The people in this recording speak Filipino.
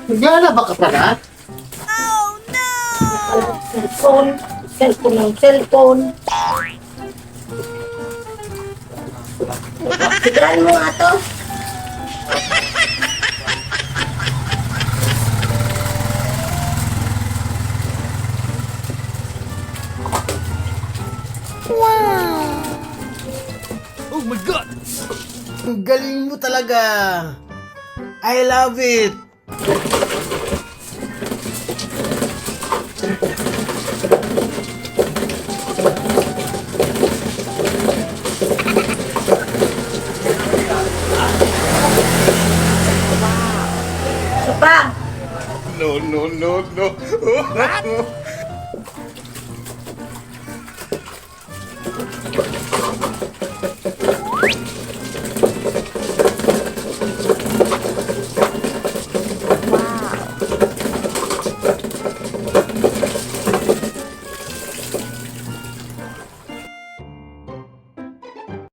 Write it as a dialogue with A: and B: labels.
A: Naglalaba ka pala?
B: Cellphone. Cellphone ng cellphone. Sigahan mo nga to.
C: Oh my God! Ang galing mo talaga! I love it!
B: Isa pa.
C: No, no, no, no!